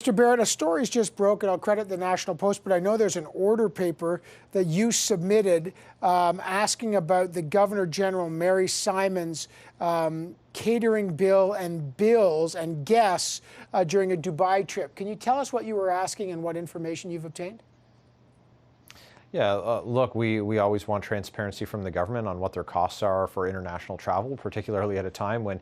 Mr. Barrett, a story's just broke, and I'll credit the National Post, but I know there's an order paper that you submitted asking about the Governor General, Mary Simon's catering bill and bills and guests during a Dubai trip. Can you tell us what you were asking and what information you've obtained? Yeah, look, we always want transparency from the government on what their costs are for international travel, particularly at a time when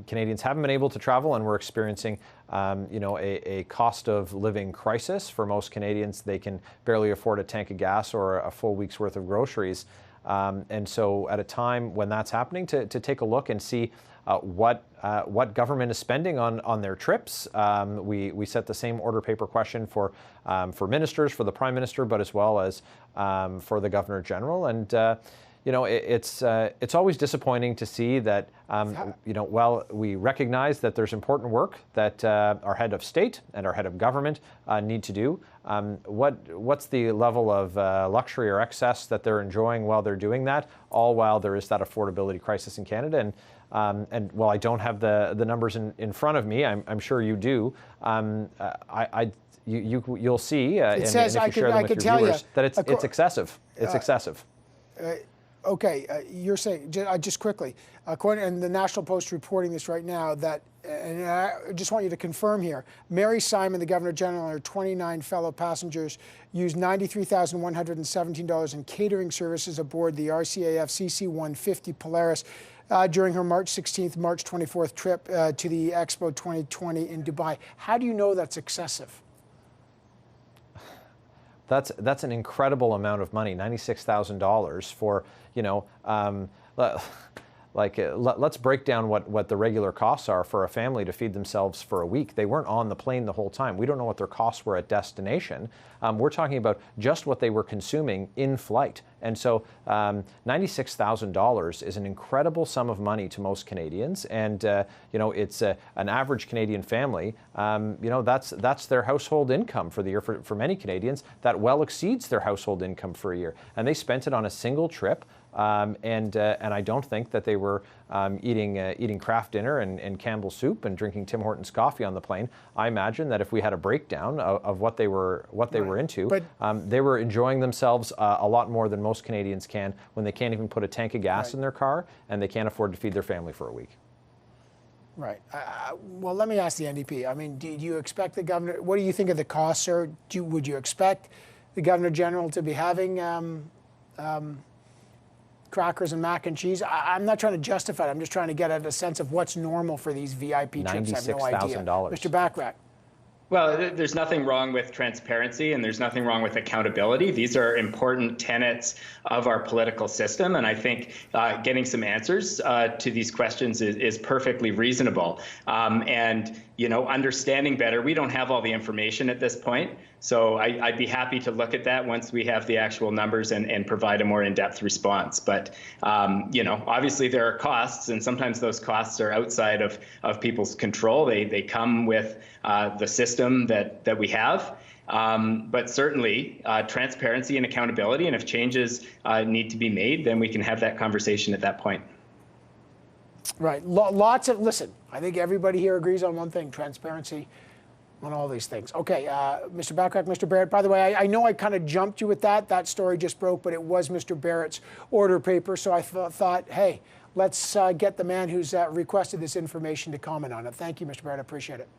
Canadians haven't been able to travel and we're experiencing, a cost of living crisis. For most Canadians, they can barely afford a tank of gas or a full week's worth of groceries. And so at a time when that's happening, to take a look and see what government is spending on their trips. We set the same order paper question for ministers, for the Prime Minister, but as well as for the Governor General. And it's always disappointing to see that while we recognize that there's important work that our head of state and our head of government need to do, what's the level of luxury or excess that they're enjoying while they're doing that, all while there is that affordability crisis in Canada. And while I don't have the numbers in front of me, I'm sure you do. You'll see, and if you share them with your viewers, that it's excessive. It's excessive. Okay, you're saying, just quickly, according, and the National Post reporting this right now, that, and I just want you to confirm here, Mary Simon, the Governor General, and her 29 fellow passengers used $93,117 in catering services aboard the RCAF CC-150 Polaris during her March 16th, March 24th trip to the Expo 2020 in Dubai. How do you know that's excessive? That's an incredible amount of money, $96,000 for, let's break down what the regular costs are for a family to feed themselves for a week. They weren't on the plane the whole time. We don't know what their costs were at destination. We're talking about just what they were consuming in flight. And so $96,000 is an incredible sum of money to most Canadians. And, it's an average Canadian family. That's their household income for the year. For many Canadians, that well exceeds their household income for a year. And they spent it on a single trip. And I don't think that they were eating Kraft dinner and Campbell's soup and drinking Tim Hortons coffee on the plane. I imagine that if we had a breakdown of what they were into, they were enjoying themselves a lot more than most Canadians can when they can't even put a tank of gas in their car and they can't afford to feed their family for a week. Right. Well, let me ask the NDP. I mean, do you expect the governor? What do you think of the costs, sir? Would you expect the Governor General to be having crackers and mac and cheese? I'm not trying to justify it. I'm just trying to get at a sense of what's normal for these VIP trips. I have no idea. Mr. Bachrach. Well, there's nothing wrong with transparency and there's nothing wrong with accountability. These are important tenets of our political system. And I think getting some answers to these questions is perfectly reasonable. Understanding better, we don't have all the information at this point. So I'd be happy to look at that once we have the actual numbers and provide a more in-depth response. But, obviously there are costs, and sometimes those costs are outside of people's control. They come with the system that we have. But certainly transparency and accountability, and if changes need to be made, then we can have that conversation at that point. Right. Listen, I think everybody here agrees on one thing: transparency on all these things. Okay, Mr. Bachrach, Mr. Barrett, by the way, I know I kind of jumped you with that. That story just broke, but it was Mr. Barrett's order paper, so I thought, hey, let's get the man who's requested this information to comment on it. Thank you, Mr. Barrett. I appreciate it.